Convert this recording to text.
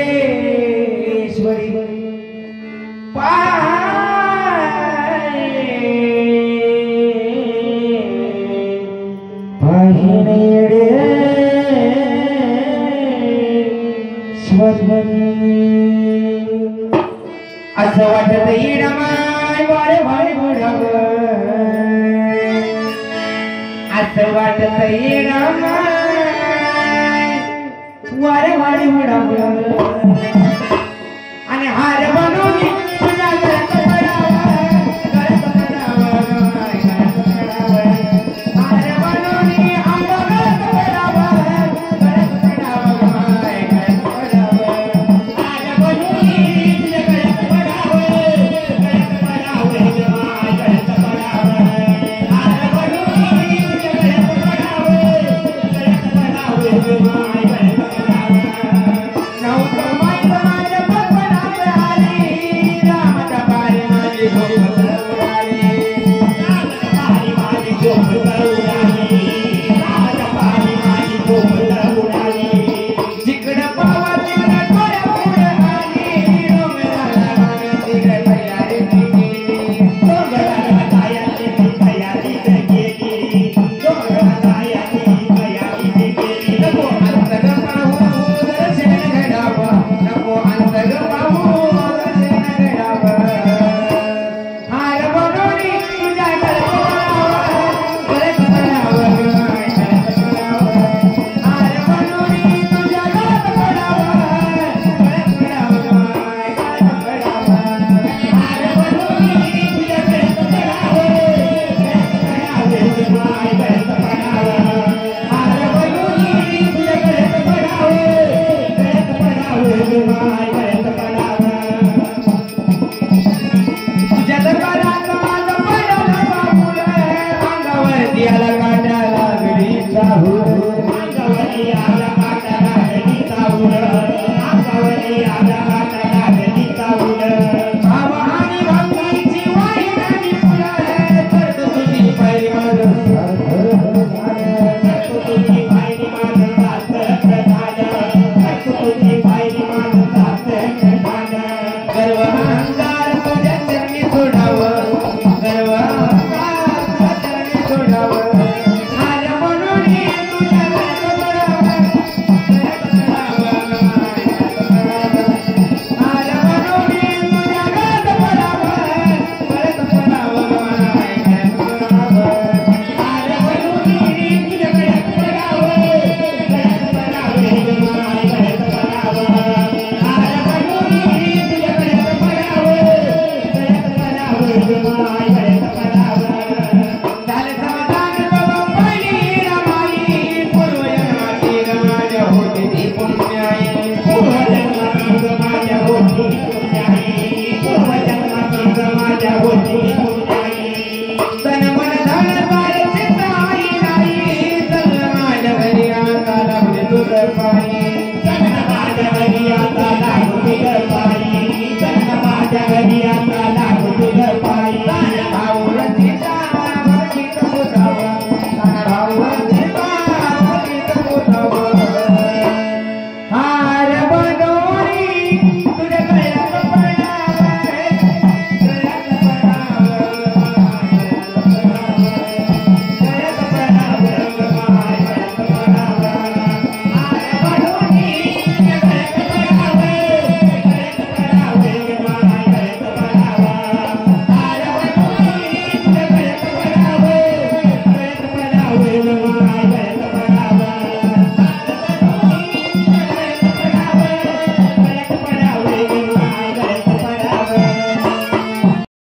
पाहिणेश्वरी असं वाटत येणं माय वारे वारे बुडावं असं वाटत येणं माय वारे वारे बुडावं आणि हार बनवून तुझ्या घरात पडावं घरात पडावं हार बनवून आंबा घरात पडावं घरात पडावं हार बनवून तुझ्या घरात पडावं घरात पडावं घरात पडावं हार बनवून तुझ्या घरात पडावं घरात पडावं घरात पडावं नव्हतं माहित माझ्या बंधनात आली रामत पारी माझी झोप उडाली रामत पारी माझी झोप उडाली रामत पारी माझी झोप उडाली जिकडं पावा तिकडं डोळ्या पुढं आली डोंगराला तिकडं तयारी केली डोंगराला तयारी केली डोंगराला तयारी केली नको अंतर पाहू दर्शन घडावं नको अंतर पाहू दर्शन घडावं हार बनवणी तुझ्या घरात पडावं घरात पडावं हार बनवणी तुझ्या घरात पडावं घरात पडावं घरात पडावं हार बनवणी तुझ्या घरात पडावं घरात पडावं घरात पडावं हार बनवणी तुझ्या घरात पडावं घरात पडावं घरात पडावं तुझ्या दरबारात माझं पडलं बाबूल अंगावरती आला काटा लागली चाहूल अंगावरती आला काटा लागली चाहूल अंगावरती आला काटा लागली चाहूल भाव आणि भक्तीची वाईट आणि फुलं करतो तुझी पहिली माझं करतो तुझी पहिली माझं सासर प्रधान करतो तुझी पहिली माझं सासर प्रधान गर्व अहंकार तुझ्या चरणी सोडावं गर्व अहंकार तुझ्या चरणी सोडावं हार म्हणून तुझ्या घरात पडावं घरात पडावं हार म्हणून तुझ्या घरात पडावं घरात पडावं घरात पडावं हार म्हणून तुझ्या घरात पडावं घरात पडावं घरात पडावं हार म्हणून तुझ्या घरात पडावं घरात पडावं घरात पडावं झालं समाधान बाबा पहिली रमाई पूर्वजन्माची राजा होती ती पुण्याई